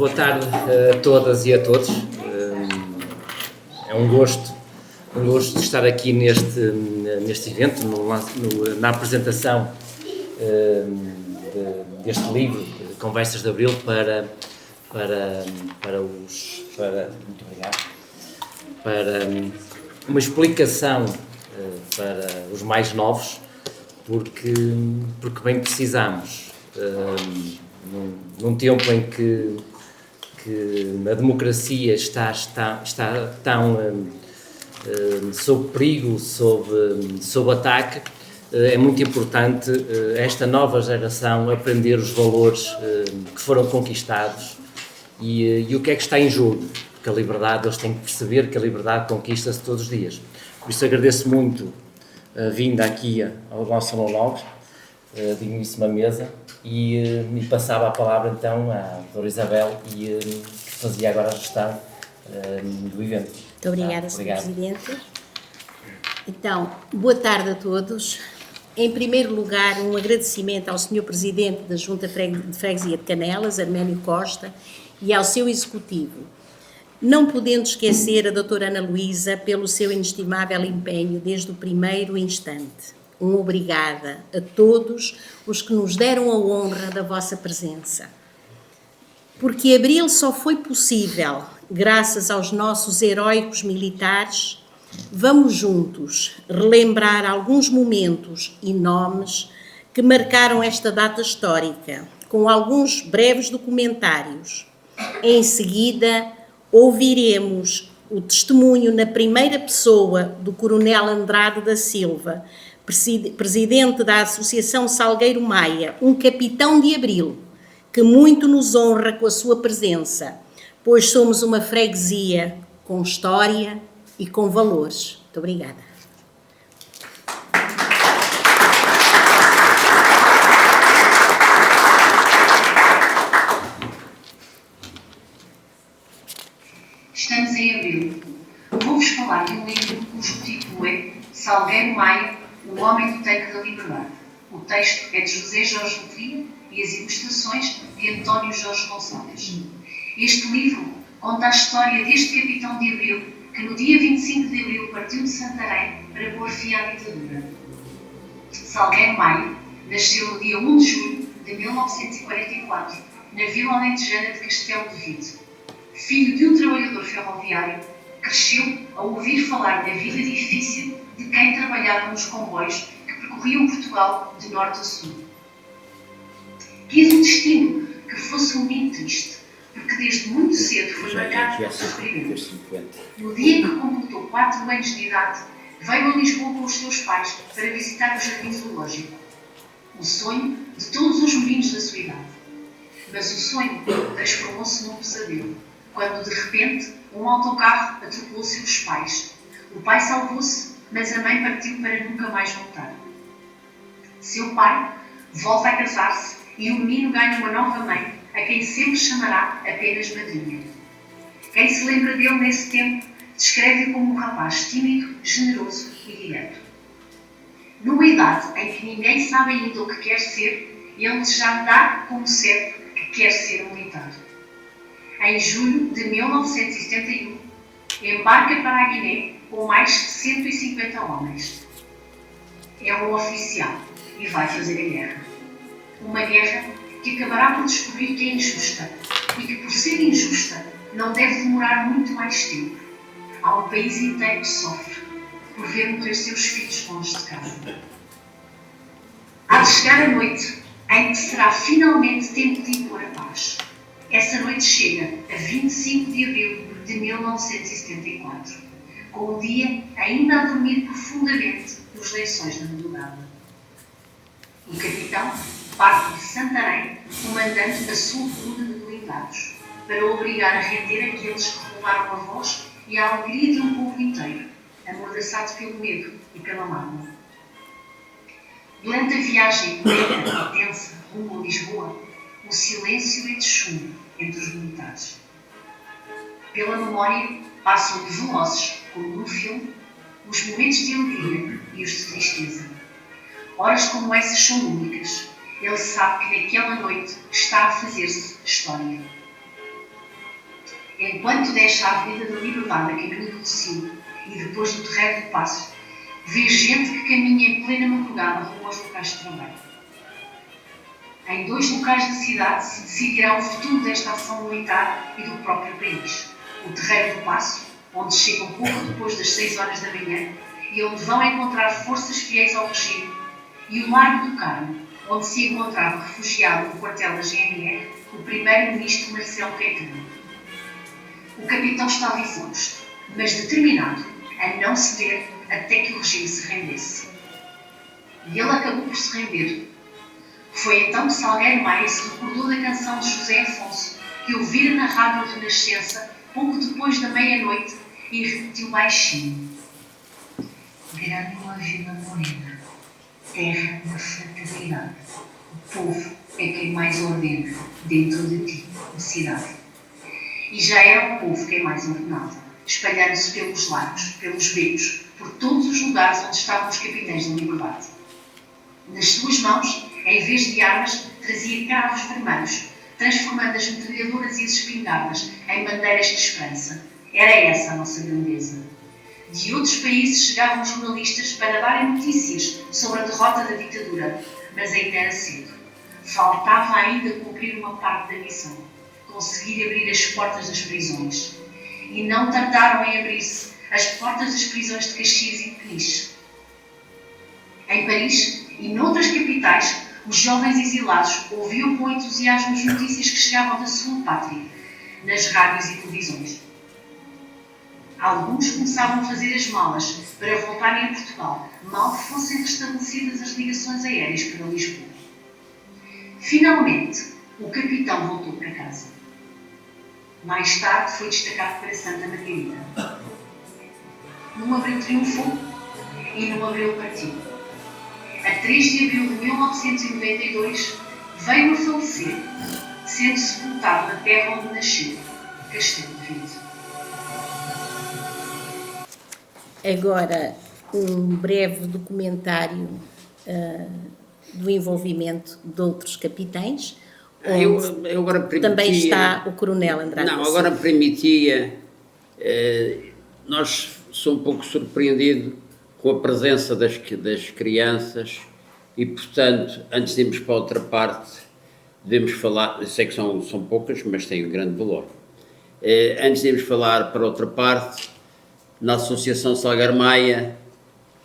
Boa tarde a todas e a todos. É um gosto de estar aqui neste evento, na apresentação deste livro, Conversas de Abril, para uma explicação para os mais novos, porque bem precisamos, num tempo em que a democracia está tão sob perigo, sob ataque. É muito importante esta nova geração aprender os valores que foram conquistados e o que é que está em jogo, porque a liberdade, eles têm que perceber que a liberdade conquista-se todos os dias. Por isso agradeço muito a vinda aqui ao nosso Salão Novos, digníssima mesa, e passava a palavra então à doutora Isabel, que fazia agora a gestão do evento. Muito obrigada, Sr. Presidente. Então, boa tarde a todos. Em primeiro lugar, um agradecimento ao Sr. Presidente da Junta de Freguesia de Canelas, Arménio Costa, e ao seu Executivo. Não podendo esquecer a doutora Ana Luísa pelo seu inestimável empenho desde o primeiro instante. Um obrigada a todos os que nos deram a honra da vossa presença. Porque Abril só foi possível graças aos nossos heróicos militares, vamos juntos relembrar alguns momentos e nomes que marcaram esta data histórica, com alguns breves documentários. Em seguida, ouviremos o testemunho na primeira pessoa do Coronel Andrade da Silva, presidente da Associação Salgueiro Maia, um capitão de Abril, que muito nos honra com a sua presença, pois somos uma freguesia com história e com valores. Muito obrigada. Estamos em Abril. Vou-vos falar de um livro cujo título é Salgueiro Maia, o Homem do Tanque da Liberdade. O texto é de José Jorge Letria e as ilustrações de António Jorge Gonçalves. Este livro conta a história deste capitão de Abril que no dia 25 de Abril partiu de Santarém para pôr fim à ditadura. Salgueiro Maia nasceu no dia 1 de julho de 1944 na Vila Alentejana de Castelo de Vide. Filho de um trabalhador ferroviário, cresceu a ouvir falar na vida difícil de quem trabalhava nos comboios que percorriam Portugal de norte a sul. Quis o destino que fosse um dia triste, porque desde muito cedo foi marcado pelo sofrimento. No dia em que completou 4 anos de idade, veio a Lisboa com os seus pais para visitar o Jardim Zoológico. O sonho de todos os meninos da sua idade. Mas o sonho transformou-se num pesadelo, quando de repente um autocarro atropelou seus pais. O pai salvou-se, mas a mãe partiu para nunca mais voltar. Seu pai volta a casar-se e o menino ganha uma nova mãe, a quem sempre chamará apenas madrinha. Quem se lembra dele nesse tempo descreve-o como um rapaz tímido, generoso e direto. Numa idade em que ninguém sabe ainda o que quer ser, ele já dá como certo que quer ser militar. Em julho de 1971, embarca para a Guiné com mais de 150 homens. É um oficial e vai fazer a guerra. Uma guerra que acabará por descobrir que é injusta e que, por ser injusta, não deve demorar muito mais tempo. Há um país inteiro que sofre por ver morrer seus filhos longe de casa. Há de chegar a noite em que será finalmente tempo de impor a paz. Essa noite chega a 25 de abril de 1974, com o dia ainda a dormir profundamente nos lençóis da madrugada. O capitão parte de Santarém, comandando a sua coluna de blindados, para obrigar a render aqueles que roubaram a voz e a alegria de um povo inteiro, amordaçado pelo medo e pela mágoa. Durante a viagem lenta e tensa rumo a Lisboa, o silêncio é de chumbo entre os militares. Pela memória passam de velozes, como no filme, os momentos de alegria e os de tristeza. Horas como essas são únicas. Ele sabe que naquela noite está a fazer-se história. Enquanto deixa a Avenida da Liberdade a caminho do Recio e depois do Terreiro do Paço, vê gente que caminha em plena madrugada rumo aos locais de trabalho. Em 2 locais da cidade se decidirá o futuro desta ação militar e do próprio país. O Terreiro do Paço, onde chegam pouco depois das 6 horas da manhã e onde vão encontrar forças fiéis ao regime, e o Largo do Carmo, onde se encontrava refugiado no quartel da GNR o primeiro-ministro Marcelo Caetano. O capitão estava exausto, mas determinado a não ceder até que o regime se rendesse. E ele acabou por se render. Foi então que Salgueiro Maia se recordou da canção de José Afonso, que ouvira na Rádio Renascença pouco depois da meia-noite e repetiu baixinho: Grânula Vila Morena, terra da fraternidade, o povo é quem mais ordena dentro de ti, a cidade. E já era o povo quem mais ordenava, espalhando-se pelos lagos, pelos becos, por todos os lugares onde estavam os capitães da liberdade. Nas suas mãos, em vez de armas, trazia cravos vermelhos, transformando as metralhadoras e as espingardas em bandeiras de esperança. Era essa a nossa grandeza. De outros países chegavam jornalistas para darem notícias sobre a derrota da ditadura, mas ainda era cedo. Faltava ainda cumprir uma parte da missão, conseguir abrir as portas das prisões. E não tardaram em abrir-se as portas das prisões de Caxias e de Peniche. Em Paris e noutras capitais, os jovens exilados ouviam com entusiasmo as notícias que chegavam da sua pátria, nas rádios e televisões. Alguns começavam a fazer as malas para voltarem a Portugal, mal fossem restabelecidas as ligações aéreas para Lisboa. Finalmente, o capitão voltou para casa. Mais tarde foi destacado para Santa Margarida. Num abril triunfou e num abril partiu. A 3 de abril de 1992 veio a falecer, sendo sepultado na terra onde nasceu, Castelo de Vide. Agora, um breve documentário do envolvimento de outros capitães, onde eu agora permitia, também está o Coronel Andrade. Não, agora permitia, nós sou um pouco surpreendido com a presença das crianças e, portanto, antes de irmos para outra parte, devemos falar, eu sei que são poucas, mas têm um grande valor. Antes de irmos falar para outra parte, na Associação Salgueiro Maia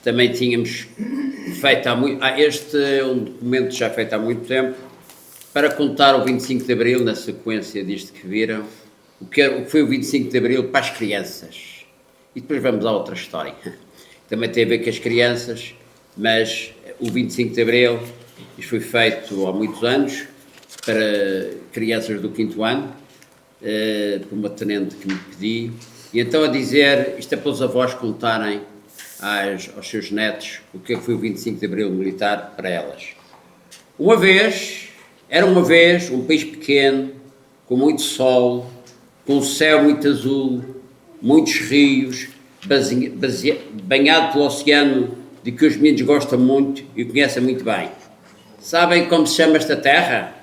também tínhamos feito há muito, este é um documento já feito há muito tempo, para contar o 25 de Abril, na sequência disto que viram, o que foi o 25 de Abril para as crianças. E depois vamos à outra história. Também tem a ver com as crianças, mas o 25 de Abril, isto foi feito há muitos anos, para crianças do 5º ano, por uma tenente que me pediu, e então a dizer, isto é para os avós contarem aos seus netos o que foi o 25 de Abril militar para elas. Era uma vez um país pequeno, com muito sol, com um céu muito azul, muitos rios, banhado pelo oceano, de que os meninos gostam muito e conhecem muito bem. Sabem como se chama esta terra?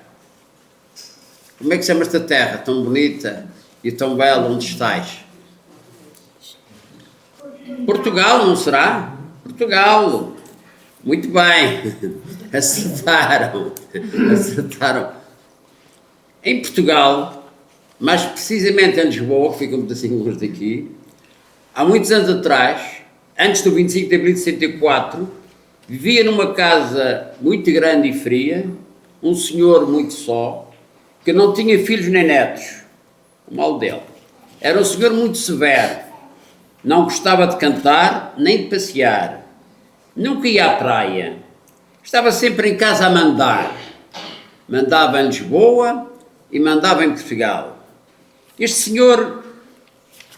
Como é que se chama esta terra tão bonita e tão bela onde estais? Portugal, não será? Portugal. Muito bem. Acertaram. Em Portugal, mais precisamente em Lisboa, que fica um pedacinho longe daqui, há muitos anos atrás, antes do 25 de Abril de 64, vivia numa casa muito grande e fria, um senhor muito só, que não tinha filhos nem netos, o mal dele. Era um senhor muito severo, não gostava de cantar nem de passear, nunca ia à praia, estava sempre em casa a mandar. Mandava em Lisboa e mandava em Portugal. Este senhor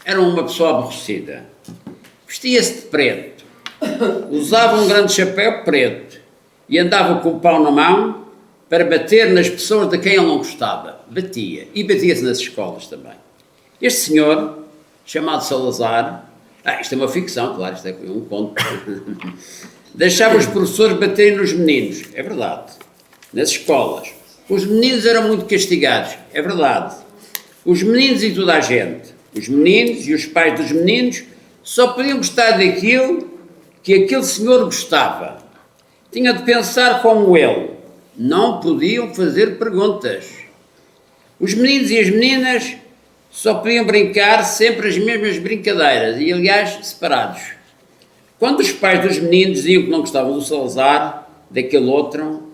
era uma pessoa aborrecida, vestia-se de preto, usava um grande chapéu preto e andava com o pau na mão para bater nas pessoas de quem ele não gostava. Batia, e batia-se nas escolas também. Este senhor, chamado Salazar, isto é uma ficção, claro, isto é um conto, deixava os professores baterem nos meninos, é verdade, nas escolas. Os meninos eram muito castigados, é verdade. Os meninos e toda a gente, os meninos e os pais dos meninos, só podiam gostar daquilo que aquele senhor gostava. Tinha de pensar como ele. Não podiam fazer perguntas. Os meninos e as meninas só podiam brincar sempre as mesmas brincadeiras, e aliás separados. Quando os pais dos meninos diziam que não gostavam do Salazar, daquele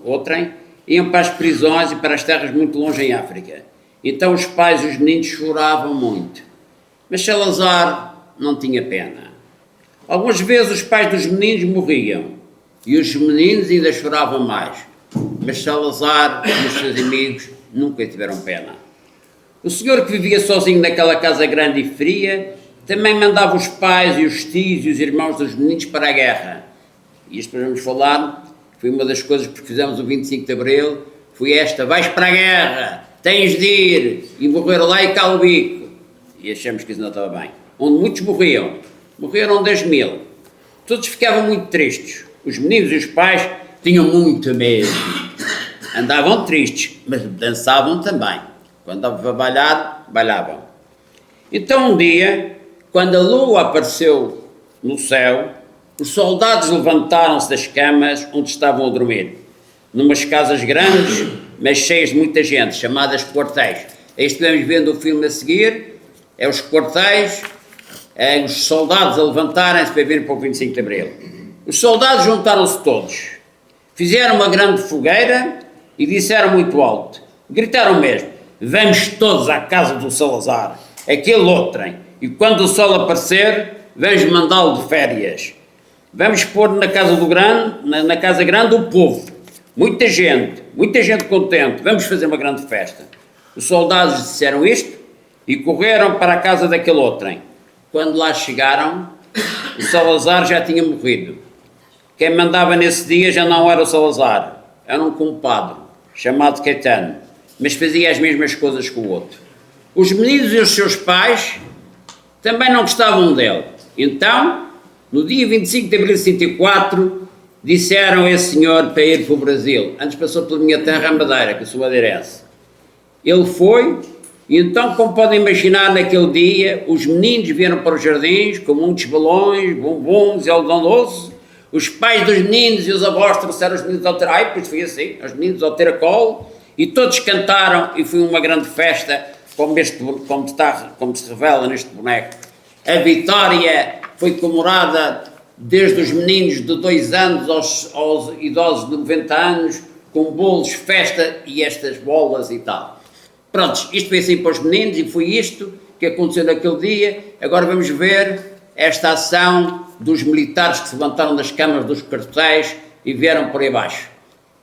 outrem, iam para as prisões e para as terras muito longe em África. Então os pais e os meninos choravam muito. Mas Salazar não tinha pena. Algumas vezes os pais dos meninos morriam e os meninos ainda choravam mais. Mas Salazar e os seus amigos nunca tiveram pena. O senhor que vivia sozinho naquela casa grande e fria também mandava os pais e os tios e os irmãos dos meninos para a guerra. E isto vamos falar, foi uma das coisas que fizemos o 25 de Abril, foi esta: vais para a guerra, tens de ir e morrer lá e cala o bico. E achamos que isso não estava bem. Onde muitos morreram 10.000. Todos ficavam muito tristes. Os meninos e os pais tinham muito medo. Andavam tristes, mas dançavam também. Quando estavam a bailar, bailavam. Então um dia, quando a lua apareceu no céu, os soldados levantaram-se das camas onde estavam a dormir, numas casas grandes, mas cheias de muita gente, chamadas quartéis. Isto vamos vendo o filme a seguir, é os quartéis, os soldados a levantarem-se para vir para o 25 de Abril. Os soldados juntaram-se todos, fizeram uma grande fogueira e disseram muito alto, gritaram mesmo: vamos todos à casa do Salazar, aquele outrem, e quando o sol aparecer, vamos mandá-lo de férias. Vamos pôr na casa na casa grande o povo, muita gente contente, vamos fazer uma grande festa. Os soldados disseram isto e correram para a casa daquele outrem. Quando lá chegaram, o Salazar já tinha morrido. Quem mandava nesse dia já não era o Salazar, era um compadre chamado Caetano, mas fazia as mesmas coisas que o outro. Os meninos e os seus pais também não gostavam dele. Então, no dia 25 de abril de 64, disseram a esse senhor para ir para o Brasil. Antes passou pela minha terra, a Madeira, que eu sou madeirense. Ele foi, e então, como podem imaginar, naquele dia, os meninos vieram para os jardins com muitos balões, bombons e algodão doce. Os pais dos meninos e os avós trouxeram os meninos ao teracol, pois foi assim, os meninos ao teracol, e todos cantaram, e foi uma grande festa, como se revela neste boneco. A vitória foi comemorada desde os meninos de 2 anos aos idosos de 90 anos, com bolos, festa e estas bolas e tal. Pronto, isto foi assim para os meninos e foi isto que aconteceu naquele dia. Agora vamos ver esta ação dos militares que se levantaram das câmaras dos quartéis e vieram por aí abaixo.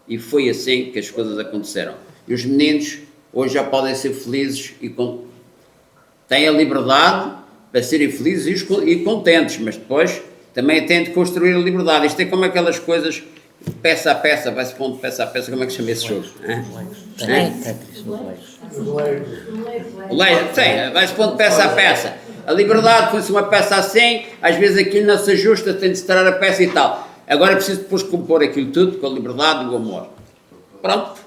E foi assim que as coisas aconteceram. E os meninos hoje já podem ser felizes e têm a liberdade para serem felizes e contentes, mas depois também têm de construir a liberdade. Isto é como aquelas coisas, peça a peça, vai-se pondo peça a peça, como é que se chama esse jogo? Vai-se pondo peça a peça. A liberdade foi-se uma peça assim, às vezes aquilo não se ajusta, tem de se tirar a peça e tal. Agora é preciso depois compor aquilo tudo com a liberdade e o amor. Pronto,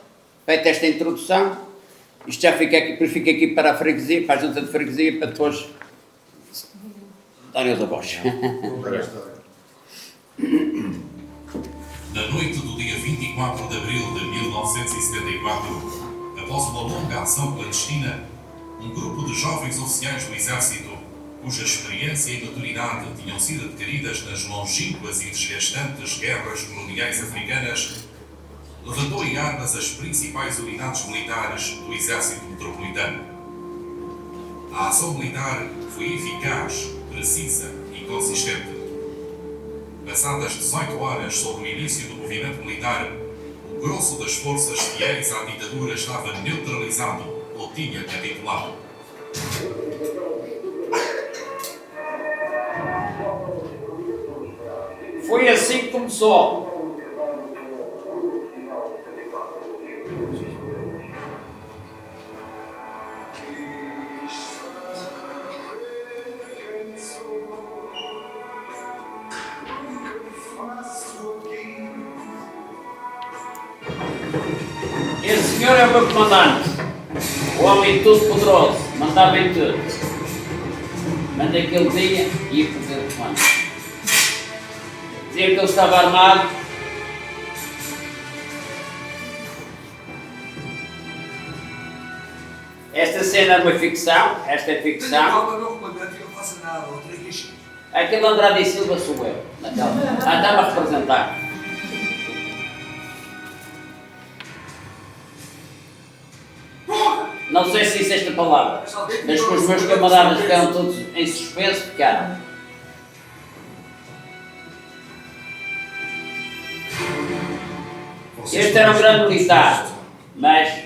feita esta introdução, isto já fica aqui para a freguesia, para a junta de freguesia, para depois darem os avós. Na noite do dia 24 de abril de 1974, após uma longa ação clandestina, um grupo de jovens oficiais do Exército, cuja experiência e maturidade tinham sido adquiridas nas longínquas e desgastantes guerras coloniais africanas, levantou em armas as principais unidades militares do Exército Metropolitano. A ação militar foi eficaz, precisa e consistente. Passadas 18 horas sobre o início do movimento militar, o grosso das forças fiéis à ditadura estava neutralizado ou tinha capitulado. Foi assim que começou. Esse senhor é o meu comandante, o homem todo poderoso. Mandava em tudo. Mas naquele dia ia fazer o comando. Dizia que ele estava armado. Esta cena é uma ficção, esta é ficção. Calma, meu comandante, eu não faço nada, outro risco. Aquele Andrade e Silva sou eu. Está-me a representar. Não sei se disse esta palavra, mas que os meus camaradas ficaram todos em suspenso, ficaram. Este era um grande militar, mas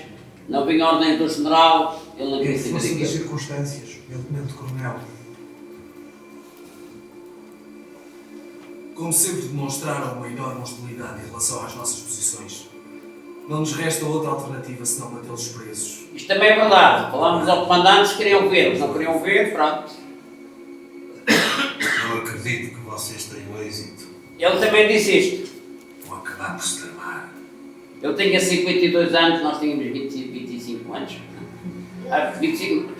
não vinha a ordem do general, ele não queria Em saber força das daquilo. circunstâncias, meu tenente-coronel. Como sempre demonstraram uma enorme hostilidade em relação às nossas posições. Não nos resta outra alternativa senão mantê-los presos. Isto também é verdade. Falámos ao comandante, queriam ver, eles não queriam ver, pronto. Não acredito que vocês tenham êxito. Ele também disse isto. Vão acabar por se tramar. Eu tinha 52 anos, nós tínhamos 25 anos. 25.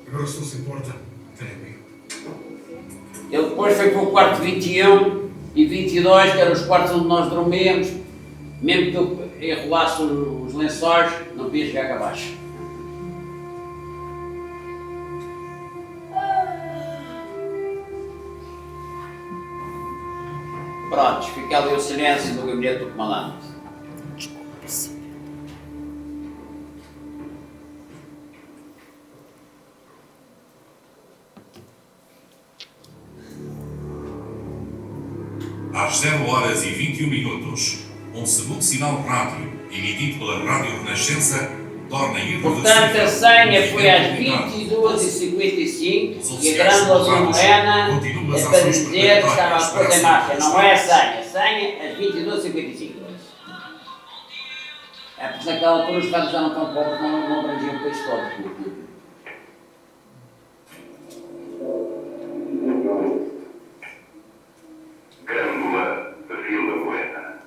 Agora, se não se importa, tenha-me. Ele depois foi para o quarto 21 e 22, que eram os quartos onde nós dormíamos. Mesmo que eu enrolasse os lençóis, não podia chegar cá abaixo. Prontos, fica ali o silêncio do gabinete do comandante. Às 0h21, um segundo sinal rádio, emitido pela Rádio Renascença, torna irreversível. Portanto, a senha foi às 22h55 e a grande azul morena é para dizer que estava a coisa em marcha. Não é a senha às 22h55. É porque naquela altura os caras eram tão pobres, não abrangiam o país todo. Grândola da Vila Buena,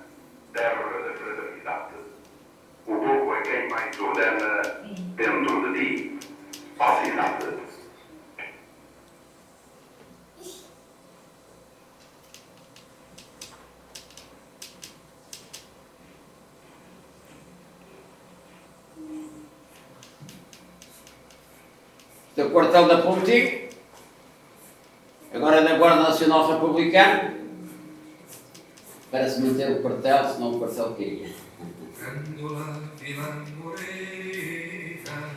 terra da fraternidade. O povo é quem mais ordena dentro de ti, ó cidade. Este é o quartel da Política, agora é da Guarda Nacional Republicana, para se manter o quartel, senão o quartel queria. Grândola, Vila Morena,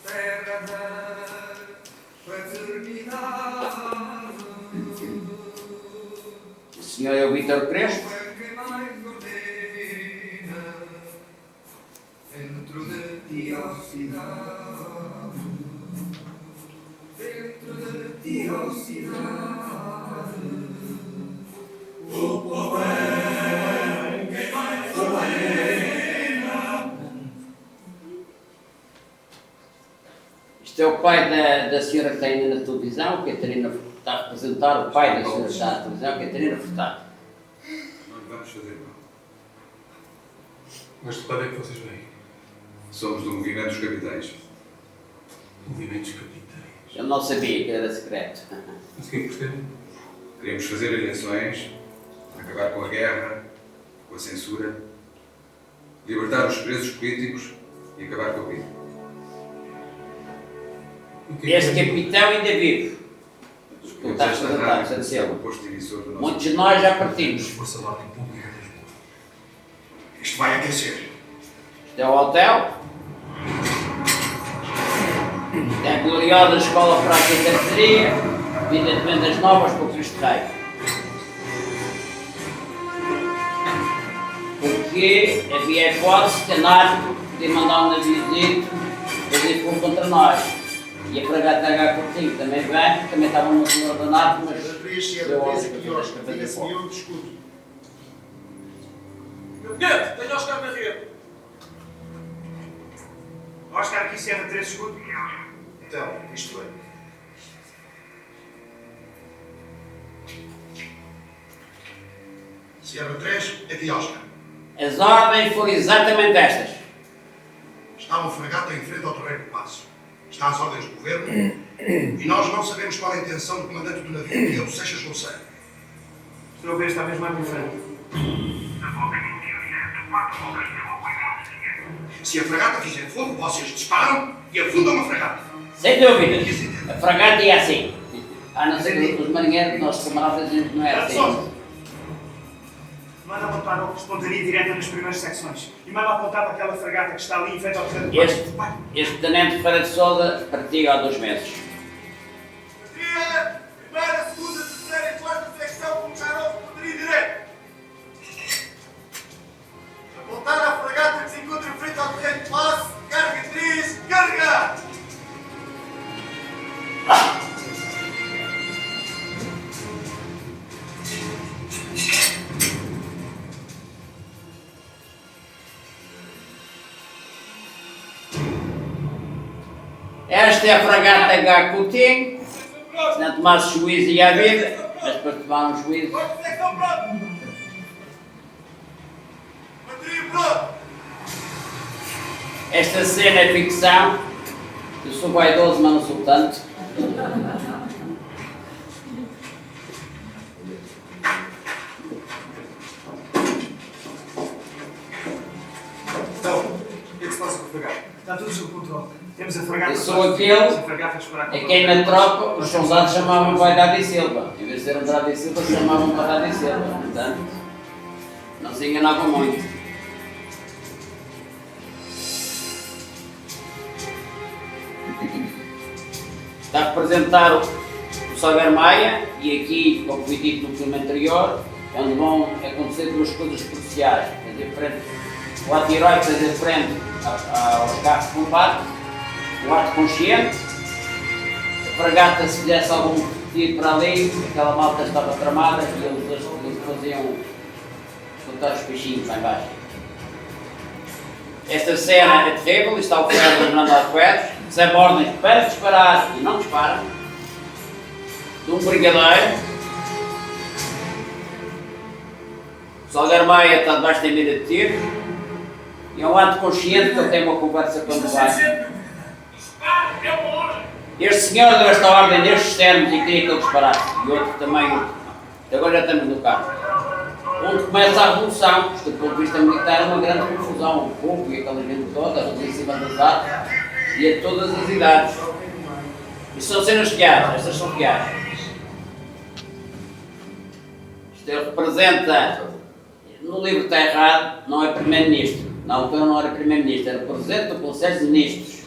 terra da fraternidade. O senhor é o Vítor Crespo. É quem mais ordena dentro de ti, ó cidade. Dentro de ti, ó cidade. O povo é quem mais ordena. Isto é o pai da senhora que está ainda na televisão, Catarina, está a representar o pai da senhora que está na televisão, Catarina Furtado. Não vamos fazer mal. Mas de onde é que vocês vêm? Somos do Movimento dos Capitães. Movimentos capitais. Eu não sabia que era secreto. Mas o que é que pretendem? Queremos fazer eleições, acabar com a guerra, com a censura, libertar os presos políticos e acabar com a vida. O que Este é que capitão ainda vive. Escolhemos Está esta apresentado, rádio para ser Santiago. o posto emissor do nosso... Muitos de nós já partimos. Força de Ordem Pública de Lisboa. Isto vai aquecer. Isto é o hotel. Isto é a gloriosa Escola Prática de Artilharia, vinda de vendas novas para o Cristo Rei. Porque havia a hipótese de a NATO podia mandar um naviozito fazer fogo contra nós. E a fragata H. Coutinho também vem, também estava no senhor da NATO, mas deu ordem para fazer fogo. Tenente, tenho Oscar na rede. Oscar, aqui serve 3 segundos. Então, isto é. Sierra 3, aqui Oscar. As ordens foram exatamente estas. Há uma fragata em frente ao terreno de passo. Está às ordens do governo e nós não sabemos qual é a intenção do comandante do navio, Miguel Seixas Louceiro. O senhor está mesmo à minha frente. Se a fragata fizer fogo, vocês disparam e afundam a fragata. Sem dúvidas. A fragata é assim. A não ser que os marinheiros, nossos camaradas, dizem que não é assim. Manda apontar uma pontaria direta nas primeiras secções. E manda apontar para aquela fragata que está ali em frente ao terreno. Este tenente Ferreira de Sousa partiu há 2 meses. Primeira, segunda, terceira e quarta secção começaram a pontaria direta. Apontar à fragata que se encontra em frente ao terreno de passe. Carga 3, carga! Esta é a fragata H. Coutinho. Se não tomasse juízo ia à vida, mas para tomar um juízo. Esta cena é ficção. Eu sou vaidoso, mas não sou tanto. Então, o que é que se passa com a fragata? Está tudo sob controle. Temos a fragata. Eu sou aquele a quem na tropa os soldados chamavam Vaidade e Silva. Em vez de ser Andrade e Silva, chamavam Vaidade e Silva. Portanto, não se enganavam muito. Está a representar o Salgueiro Maia e aqui, como foi dito no filme anterior, é onde vão acontecer 2 coisas cruciais. O ato heróico fazer frente aos carros de combate, o ato consciente, a fragata se fizesse algum tiro para ali, aquela malta estava tramada e eles faziam botar os peixinhos lá embaixo. Esta cena é terrível, está o Ferro mandando ao Ferro, recebe ordens para disparar e não disparam, de um brigadeiro. O Salgueiro Maia está debaixo da mira de tiro e é um ato consciente que ele tem uma conversa com o vai. Este senhor deu esta ordem destes termos e queria que ele disparasse, e outro também. Agora já estamos no carro. Onde começa a revolução, isto do ponto de vista militar é uma grande confusão, o povo e aquela gente toda, ali em cima das armas, e a todas as idades. Isto são cenas reais, estas são reais. Isto representa, no livro está errado, não é primeiro-ministro, na altura não era primeiro-ministro, era presidente do Conselho de Ministros.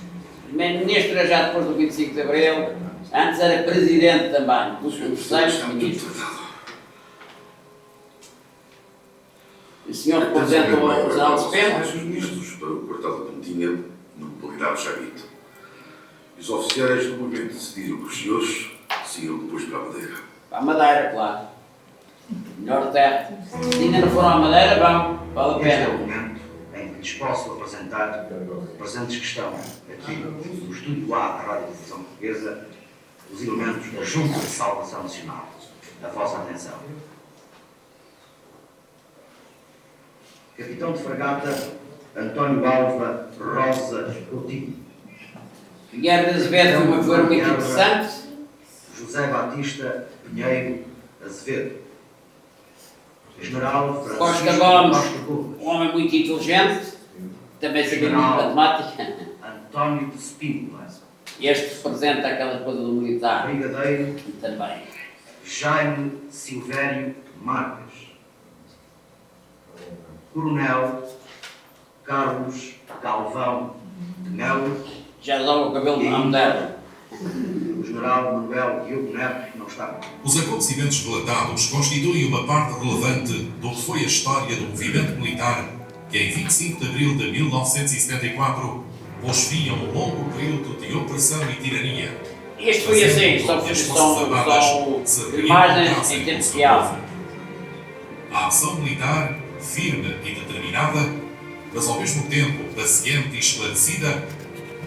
Primeiro-ministro era já depois do 25 de Abril, antes era presidente também, dos Conselhos de Ministros. O senhor representa o General de Pena? Os ministros para o quartel da Pontinha, na localidade de Chavito. E os oficiais do movimento decidiram que os senhores seguiram depois para a Madeira. Para a Madeira, claro. Melhor terra. Se ainda não foram à Madeira, vão, vale a pena. Este é o momento em que lhes posso apresentar presentes que estão aqui no Estúdio A da Rádio Televisão Portuguesa, os elementos da Junta de Salvação Nacional. A vossa atenção. Capitão de Fragata, António Alva Rosa Coutinho. Guilherme de Azevedo foi uma figura muito interessante. José Batista Pinheiro Azevedo. General Francisco Costa Gomes, Gomes. um homem muito inteligente, também sabia muito matemática. António de Spínola. Este representa aquela coisa do militar. Brigadeiro. E também. Jaime Silvério Marques. Coronel Carlos Galvão de Melo. Já usava o cabelo na moderna. O general Manuel Diogo Neto não está. Os acontecimentos relatados constituem uma parte relevante do que foi a história do movimento militar que, em 25 de abril de 1974, pôs fim a um longo período de opressão e tirania. Isto foi assim, são imagens em tempo real. A ação militar, firme e determinada, mas ao mesmo tempo paciente e esclarecida,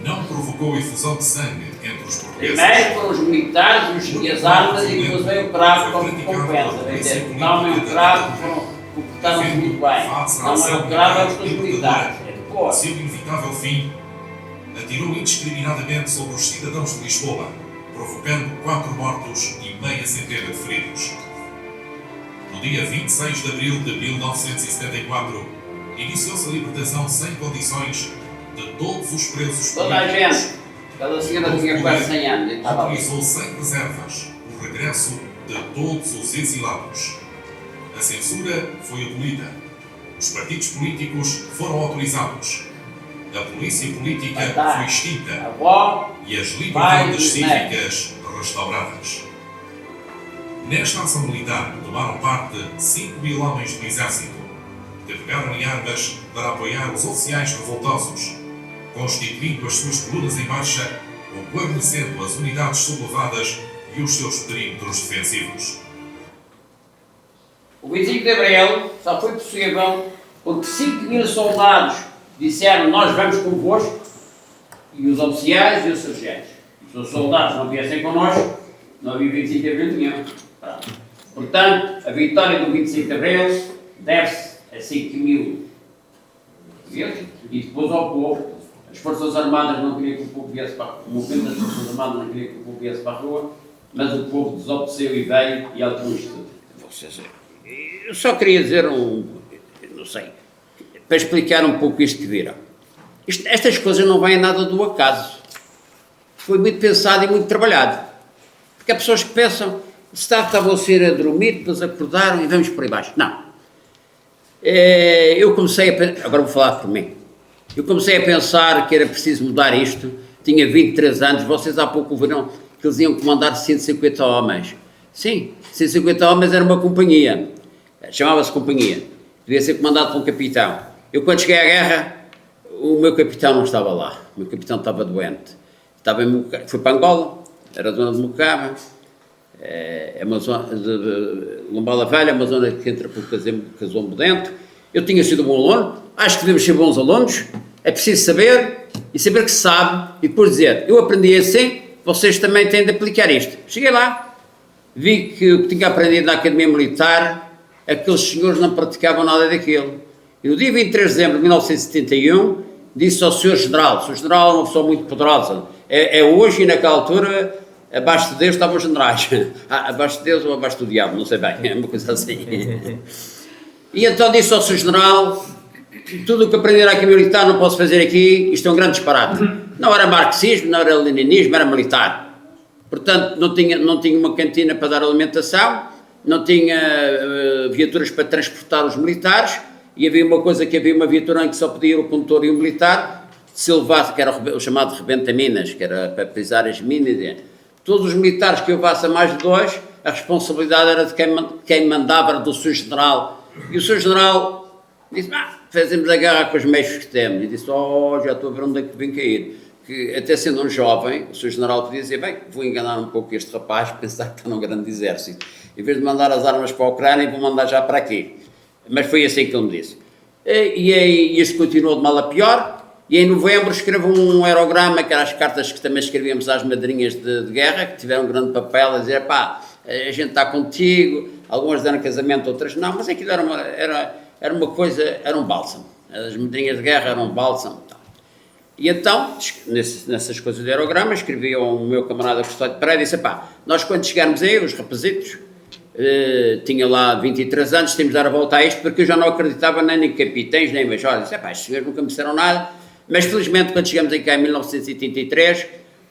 não provocou efusão de sangue entre os portugueses. Primeiro foram os militares e as armas e depois veio o cravo como recompensa. Quer dizer, não é o cravo, comportaram-se muito bem. Não é o cravo, é os militares. Seu inevitável fim atirou indiscriminadamente sobre os cidadãos de Lisboa, provocando 4 mortos e meia centena de feridos. No dia 26 de abril de 1974, iniciou-se a libertação sem condições de todos os presos Toda a políticos. gente. Aquela senhora tinha quase 100 anos. e estava ali. Autorizou sem reservas o regresso de todos os exilados. A censura foi abolida. Os partidos políticos foram autorizados. A polícia política foi extinta. E as liberdades cívicas restauradas. Nesta ação militar tomaram parte 5.000 homens do exército, que pegaram em armas para apoiar os oficiais revoltosos, constituindo as suas colunas em marcha ou guarnecendo as unidades sublevadas e os seus perímetros defensivos. O 25 de Abril só foi possível porque 5.000 soldados disseram nós vamos convosco, e os oficiais e os sargentos. Se os soldados não viessem connosco, não havia 25 de Abril nenhum. Portanto, a vitória do 25 de Abril deve-se a 5.000 e depois ao povo. As Forças Armadas não queriam que o povo viesse para a rua, o movimento das Forças Armadas não queria que o povo viesse para a rua, mas o povo desobedeceu e veio e alterou isto tudo. Eu só queria dizer não sei, para explicar um pouco isto que viram. Estas coisas não vêm nada do acaso. Foi muito pensado e muito trabalhado. Porque há pessoas que pensam, estavam a ser a dormir, depois acordaram e vamos por aí baixo. Não. Eu comecei a agora vou falar por mim. Eu comecei a pensar que era preciso mudar isto. Tinha 23 anos, vocês há pouco viram que eles iam comandar 150 homens. Sim, 150 homens era uma companhia. Chamava-se companhia. Devia ser comandado por um capitão. Eu, quando cheguei à guerra, o meu capitão não estava lá. O meu capitão estava doente. Foi para Angola, era a zona de Mocaba, é uma zona de Lombala Velha, uma zona que entra por Casombo dentro. Eu tinha sido um bom aluno, acho que devemos ser bons alunos, é preciso saber, e saber que se sabe, e depois dizer, eu aprendi assim, vocês também têm de aplicar isto. Cheguei lá, vi que o que tinha aprendido na Academia Militar, aqueles senhores não praticavam nada daquilo. E no dia 23 de dezembro de 1971, disse ao Sr. General, o Sr. General é uma pessoa muito poderosa, é hoje e naquela altura, abaixo de Deus estavam os generais. Abaixo de Deus ou abaixo do diabo, não sei bem, é uma coisa assim. E então disse ao Sr. General, tudo o que aprendi na Academia Militar não posso fazer aqui, isto é um grande disparate. Não era marxismo, não era leninismo, era militar. Portanto, não tinha uma cantina para dar alimentação, não tinha viaturas para transportar os militares, e havia uma coisa que havia uma viatura em que só podia ir o condutor e o militar, se levasse, que era o chamado rebenta-minas, que era para pisar as minas. Todos os militares que levassem mais de 2, a responsabilidade era de quem mandava, era do Sr. General. E o Sr. General disse, fazemos a guerra com os meios que temos. E disse, já estou a ver onde é que vem cair. Que até sendo um jovem, o Sr. General podia dizer, bem, vou enganar um pouco este rapaz, pensar que está num grande exército. Em vez de mandar as armas para a Ucrânia, vou mandar já para aqui. Mas foi assim que ele me disse. E isto continuou de mal a pior. E em novembro escrevo um aerograma, que eram as cartas que também escrevíamos às madrinhas de guerra, que tiveram um grande papel, a dizer, a gente está contigo, algumas deram casamento, outras não, mas aquilo era uma coisa, era um bálsamo. As madrinhas de guerra eram um bálsamo. E então, nessas coisas de aerograma, escrevi ao meu camarada Custódio Pereira e disse, nós quando chegarmos aí, os rapazitos, tinha lá 23 anos, temos de dar a volta a isto, porque eu já não acreditava nem em capitães, nem em majores. Disse, estes senhores nunca me disseram nada. Mas felizmente quando chegamos aqui em 1983,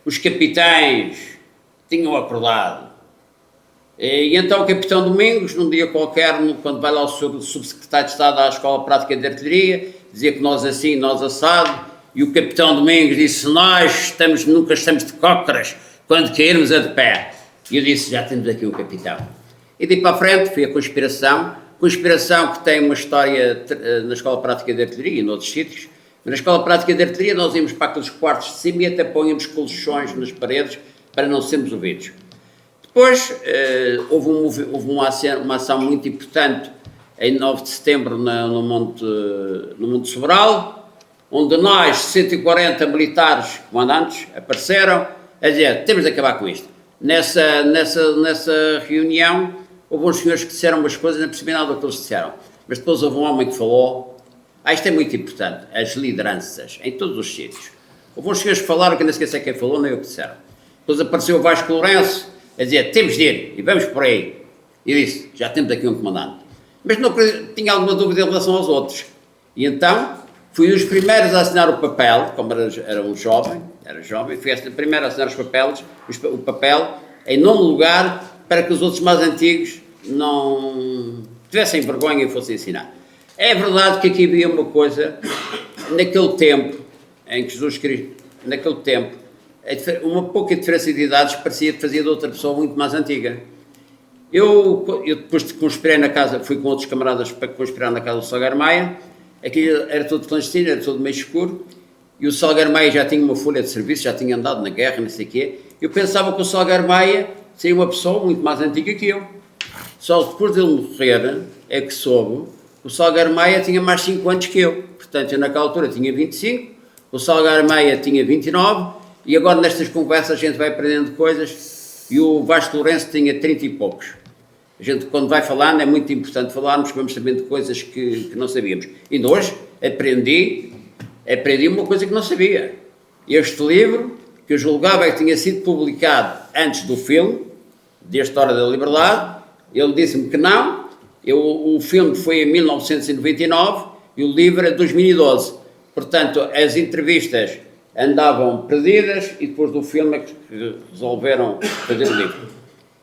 os capitães tinham acordado. E então o capitão Domingos, num dia qualquer, quando vai lá o subsecretário de Estado à Escola Prática de Artilharia, dizia que nós assim, nós assado, e o capitão Domingos disse, nós nunca estamos de cócoras, quando cairmos é de pé. E eu disse, já temos aqui um capitão. E daí para a frente foi a conspiração que tem uma história na Escola Prática de Artilharia e noutros sítios. Na Escola Prática de Artilharia nós íamos para aqueles quartos de cima e até põíamos colchões nas paredes para não sermos ouvidos. Depois houve uma ação muito importante em 9 de setembro no Monte Sobral, onde nós, 140 militares comandantes, apareceram a dizer, temos de acabar com isto. Nessa reunião houve uns senhores que disseram umas coisas, não percebi nada do que eles disseram, mas depois houve um homem que falou, isto é muito importante, as lideranças, em todos os sítios. Houve uns senhores que falaram, que ainda esqueci quem falou, nem eu que disseram. Depois apareceu o Vasco Lourenço a dizer, temos de ir, e vamos por aí. E eu disse, já temos aqui um comandante. Mas não tinha alguma dúvida em relação aos outros. E então, fui os primeiros a assinar o papel, como era um jovem, fui o primeiro a assinar o papel, em nono lugar, para que os outros mais antigos não tivessem vergonha e fossem ensinar. É verdade que aqui havia uma coisa, naquele tempo, em que Jesus Cristo, naquele tempo, uma pouca diferença de idades parecia que fazia de outra pessoa muito mais antiga. Eu depois de conspirar na casa, fui com outros camaradas para conspirar na casa do Salgueiro Maia, aquilo era todo clandestino, era todo meio escuro, e o Salgueiro Maia já tinha uma folha de serviço, já tinha andado na guerra, não sei o quê. Eu pensava que o Salgueiro Maia seria uma pessoa muito mais antiga que eu. Só depois dele morrer é que soube que o Salgueiro Maia tinha mais 5 anos que eu. Portanto, eu naquela altura tinha 25, o Salgueiro Maia tinha 29, e agora nestas conversas a gente vai aprendendo coisas, e o Vasco Lourenço tinha 30 e poucos. A gente, quando vai falando, é muito importante falarmos, que vamos sabendo coisas que não sabíamos. E hoje aprendi uma coisa que não sabia. Este livro, que eu julgava que tinha sido publicado antes do filme, desta Hora da Liberdade, ele disse-me que não. O filme foi em 1999 e o livro é de 2012. Portanto, as entrevistas andavam perdidas e depois do filme é que resolveram fazer o livro.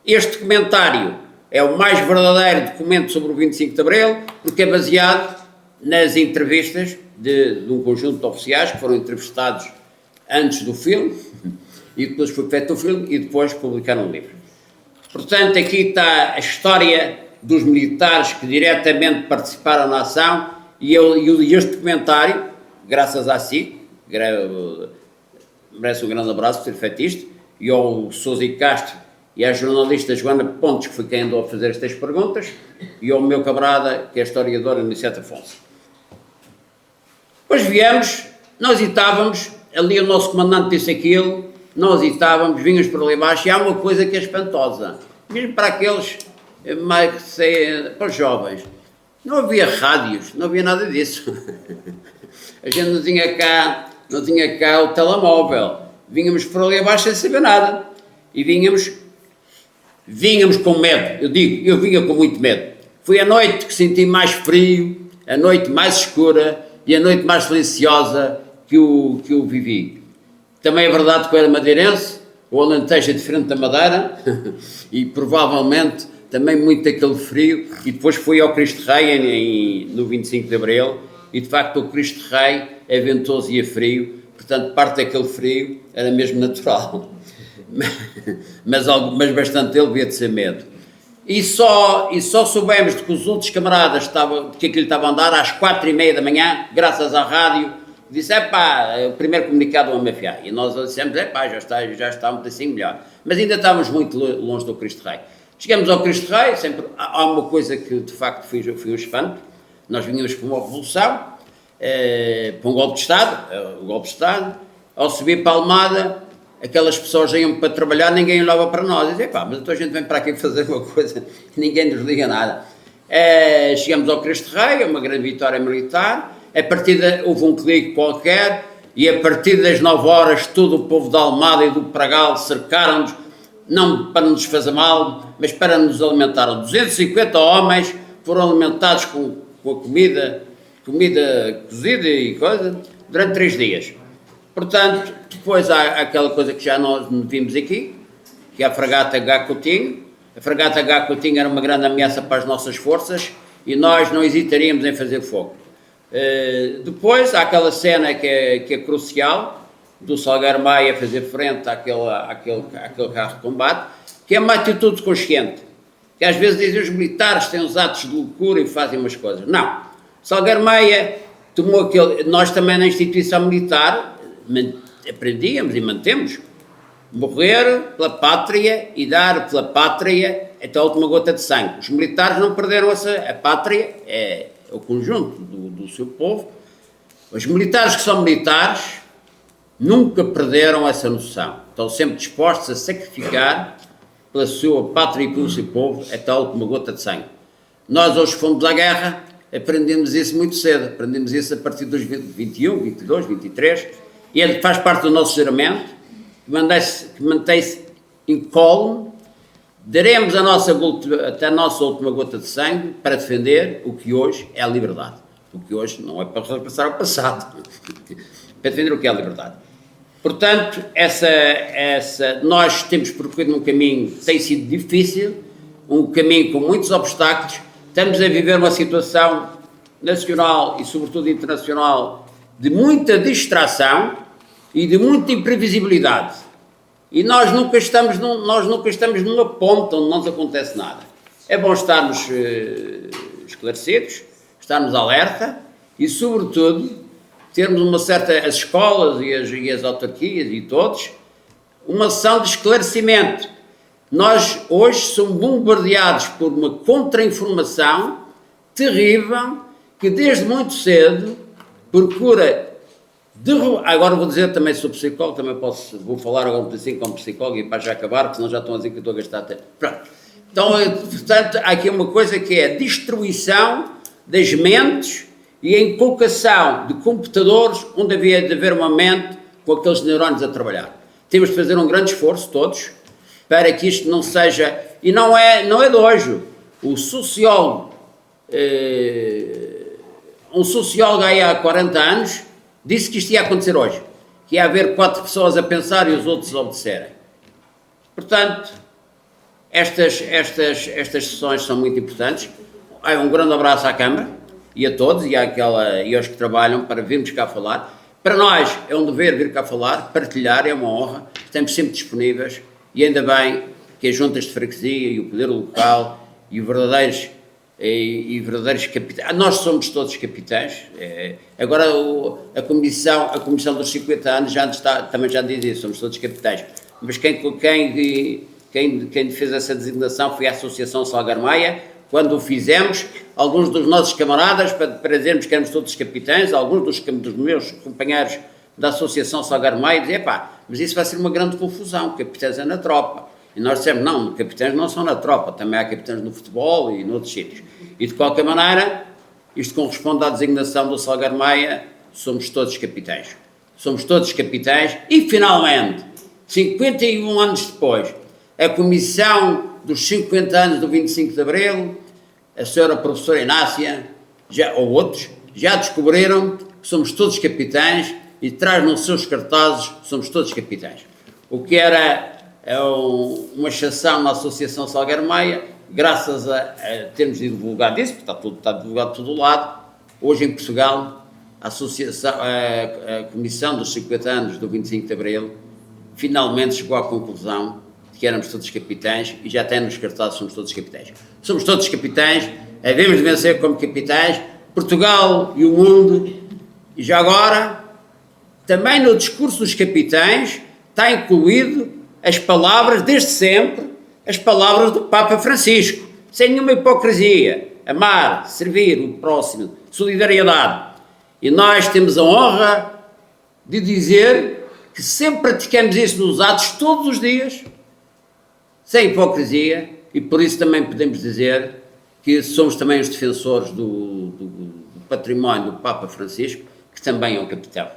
Este documentário é o mais verdadeiro documento sobre o 25 de Abril, porque é baseado nas entrevistas de um conjunto de oficiais que foram entrevistados antes do filme, e depois foi feito o filme, e depois publicaram o livro. Portanto, aqui está a história dos militares que diretamente participaram na ação, e este documentário, graças a si, merece um grande abraço por ter feito isto, e ao Sousa e Castro, e à jornalista Joana Pontes, que foi quem andou a fazer estas perguntas, e ao meu camarada, que é a historiadora Aniceto Afonso. Depois viemos, nós estávamos, ali o nosso comandante disse aquilo, nós estávamos, vinhamos para ali abaixo, e há uma coisa que é espantosa, mesmo para aqueles, para os jovens, não havia rádios, não havia nada disso. A gente não tinha cá o telemóvel, vínhamos por ali abaixo sem saber nada, e vínhamos com medo, eu vinha com muito medo. Foi a noite que senti mais frio, a noite mais escura e a noite mais silenciosa que eu vivi. Também é verdade que eu era madeirense, o Alentejo é diferente da Madeira, e provavelmente também muito aquele frio, e depois fui ao Cristo Rei no 25 de Abril, e de facto o Cristo Rei é ventoso e é frio, portanto parte daquele frio era mesmo natural. Mas bastante dele devia de ser medo. E só soubemos de que os outros camaradas que aquilo estava a andar às 4h30 da manhã, graças à rádio, disse, o primeiro comunicado ao MFA. E nós dissemos, já está um pedacinho melhor. Mas ainda estávamos muito longe do Cristo Rei. Chegamos ao Cristo Rei, sempre há uma coisa que de facto foi um espanto. Nós vínhamos para uma revolução, para um golpe de Estado, ao subir para a Almada, aquelas pessoas iam para trabalhar, ninguém olhava para nós, e dizia, mas então a gente vem para aqui fazer uma coisa, ninguém nos liga nada. Chegamos ao Cristo Rei, uma grande vitória militar, houve um clique qualquer, e a partir das 9 horas todo o povo da Almada e do Pragal cercaram-nos, não para nos fazer mal, mas para nos alimentar. 250 homens foram alimentados com a comida cozida e coisa, durante 3 dias. Portanto, depois há aquela coisa que já nós vimos aqui, que é a fragata H. Coutinho. A fragata H. Coutinho era uma grande ameaça para as nossas forças e nós não hesitaríamos em fazer fogo. Depois há aquela cena que é crucial, do Salgueiro Maia fazer frente àquele carro de combate, que é uma atitude consciente, que às vezes dizem os militares têm uns atos de loucura e fazem umas coisas. Não. Salgueiro Maia tomou nós também na instituição militar, aprendíamos e mantemos, morrer pela pátria e dar pela pátria até a última gota de sangue. Os militares não perderam a pátria, é o conjunto do seu povo. Os militares que são militares nunca perderam essa noção. Estão sempre dispostos a sacrificar pela sua pátria e pelo seu povo até a última gota de sangue. Nós hoje fomos à guerra, aprendemos isso muito cedo, aprendemos isso a partir dos 21, 22, 23, e ele faz parte do nosso juramento, que mantém-se incólume. Daremos até a nossa última gota de sangue para defender o que hoje é a liberdade. O que hoje não é para passar ao passado, para defender o que é a liberdade. Portanto, nós temos percorrido um caminho que tem sido difícil, um caminho com muitos obstáculos. Estamos a viver uma situação nacional e, sobretudo, internacional de muita distração e de muita imprevisibilidade. E nós nunca estamos numa ponta onde não nos acontece nada. É bom estarmos esclarecidos, estarmos alerta e, sobretudo, termos as escolas e as autarquias e todos, uma sessão de esclarecimento. Nós hoje somos bombardeados por uma contra-informação terrível que desde muito cedo procura agora vou dizer também, sou psicólogo, também vou falar agora um pouquinho como psicólogo e para já acabar, porque senão já estão a dizer que eu estou a gastar tempo. Pronto. Então, portanto, há aqui uma coisa que é a destruição das mentes e a inculcação de computadores onde havia de haver uma mente com aqueles neurónios a trabalhar. Temos de fazer um grande esforço, todos, para que isto não seja... E não é de hoje. O sociólogo, um sociólogo aí há 40 anos, disse que isto ia acontecer hoje. Que ia haver 4 pessoas a pensar e os outros a obedecerem. Portanto, estas sessões são muito importantes. Um grande abraço à Câmara e a todos e aos que trabalham para virmos cá falar. Para nós é um dever vir cá falar, partilhar, é uma honra, estamos sempre disponíveis e ainda bem que as juntas de freguesia e o poder local e os verdadeiros capitães, nós somos todos capitães, agora a comissão dos 50 anos também já diz isso, somos todos capitães, mas quem fez essa designação foi a Associação Salgueiro Maia. Quando o fizemos, alguns dos nossos camaradas, para dizermos que éramos todos capitães, alguns dos meus companheiros da Associação Salgueiro Maia diziam, mas isso vai ser uma grande confusão, capitães é na tropa. E nós dissemos, não, capitães não são na tropa, também há capitães no futebol e noutros sítios. E de qualquer maneira, isto corresponde à designação do Salgueiro Maia, somos todos capitães. Somos todos capitães e, finalmente, 51 anos depois, a comissão dos 50 anos do 25 de Abril, a senhora professora Inácia, ou outros, já descobriram que somos todos capitães e traz nos seus cartazes, somos todos capitães. O que era uma exceção na Associação Salgueiro Maia, graças a termos divulgado isso, porque está divulgado de todo o lado, hoje em Portugal, a Comissão dos 50 anos do 25 de Abril, finalmente chegou à conclusão que éramos todos capitães e já tem nos cartazes, somos todos capitães. Somos todos capitães, havemos de vencer como capitães, Portugal e o mundo, e já agora, também no discurso dos capitães, está incluído as palavras, desde sempre, as palavras do Papa Francisco, sem nenhuma hipocrisia, amar, servir o próximo, solidariedade. E nós temos a honra de dizer que sempre praticamos isso nos atos todos os dias, sem hipocrisia, e por isso também podemos dizer que somos também os defensores do património do Papa Francisco, que também é um capitão.